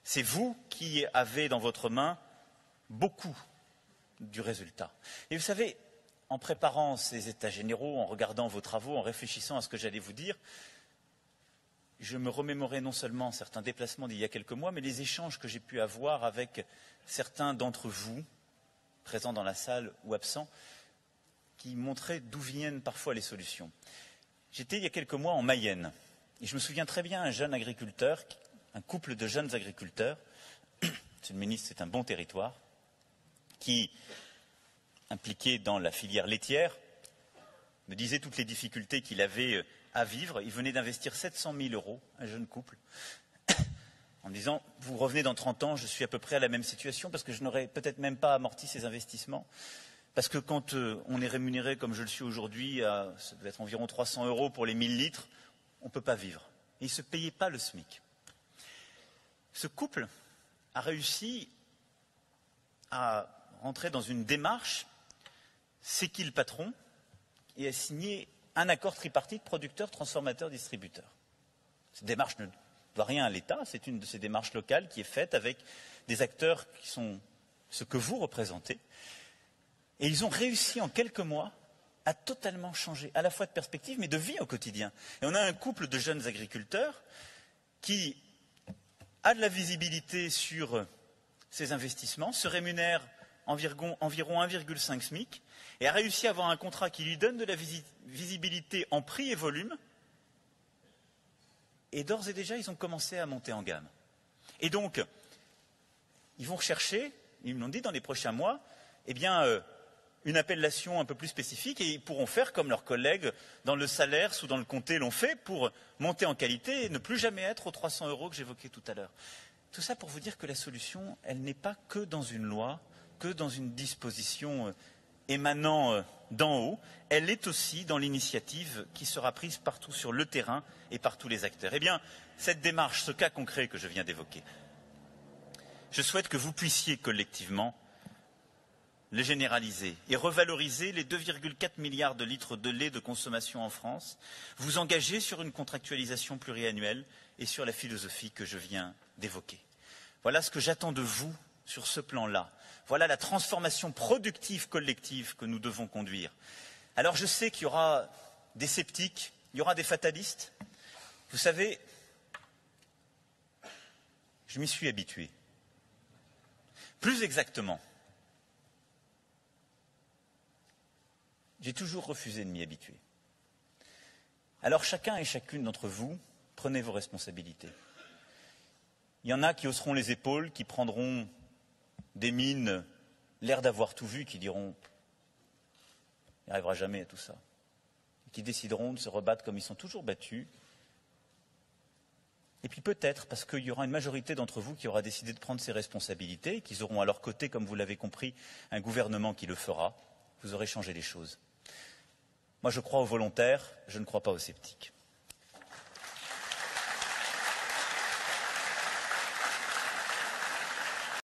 C'est vous qui avez dans votre main beaucoup du résultat. Et vous savez, en préparant ces états généraux, en regardant vos travaux, en réfléchissant à ce que j'allais vous dire, je me remémorais non seulement certains déplacements d'il y a quelques mois, mais les échanges que j'ai pu avoir avec certains d'entre vous, présents dans la salle ou absents, qui montraient d'où viennent parfois les solutions. J'étais il y a quelques mois en Mayenne, et je me souviens très bien un jeune agriculteur, un couple de jeunes agriculteurs, Monsieur le ministre, c'est un bon territoire, qui, impliqué dans la filière laitière, me disait toutes les difficultés qu'il avait à vivre. Il venait d'investir 700 000 €, un jeune couple, en me disant « Vous revenez dans 30 ans, je suis à peu près à la même situation parce que je n'aurais peut-être même pas amorti ces investissements. Parce que quand on est rémunéré comme je le suis aujourd'hui, ça devait être environ 300 € pour les 1000 litres, on ne peut pas vivre. » Et il ne se payait pas le SMIC. Ce couple a réussi à rentrer dans une démarche, c'est qui le patron, et a signé un accord tripartite producteur-transformateur-distributeur. Cette démarche ne doit rien à l'État, c'est une de ces démarches locales qui est faite avec des acteurs qui sont ce que vous représentez. Et ils ont réussi en quelques mois à totalement changer, à la fois de perspective, mais de vie au quotidien. Et on a un couple de jeunes agriculteurs qui a de la visibilité sur ses investissements, se rémunère environ 1,5 SMIC et a réussi à avoir un contrat qui lui donne de la visibilité en prix et volume. Et d'ores et déjà, ils ont commencé à monter en gamme. Et donc, ils vont rechercher, ils me l'ont dit dans les prochains mois, eh bien, une appellation un peu plus spécifique et ils pourront faire comme leurs collègues dans le Salers ou dans le Comté l'ont fait pour monter en qualité et ne plus jamais être aux 300 € que j'évoquais tout à l'heure. Tout ça pour vous dire que la solution, elle n'est pas que dans une loi, que dans une disposition émanant d'en haut, elle est aussi dans l'initiative qui sera prise partout sur le terrain et par tous les acteurs. Eh bien, cette démarche, ce cas concret que je viens d'évoquer, je souhaite que vous puissiez collectivement le généraliser et revaloriser les 2,4 milliards de litres de lait de consommation en France, vous engager sur une contractualisation pluriannuelle et sur la philosophie que je viens d'évoquer. Voilà ce que j'attends de vous sur ce plan-là. Voilà la transformation productive collective que nous devons conduire. Alors je sais qu'il y aura des sceptiques, il y aura des fatalistes. Vous savez, je m'y suis habitué. Plus exactement, j'ai toujours refusé de m'y habituer. Alors chacun et chacune d'entre vous, prenez vos responsabilités. Il y en a qui hausseront les épaules, qui prendront des mines, l'air d'avoir tout vu, qui diront « il n'arrivera jamais à tout ça », qui décideront de se rebattre comme ils sont toujours battus. Et puis peut-être, parce qu'il y aura une majorité d'entre vous qui aura décidé de prendre ses responsabilités, qu'ils auront à leur côté, comme vous l'avez compris, un gouvernement qui le fera, vous aurez changé les choses. Moi, je crois aux volontaires, je ne crois pas aux sceptiques.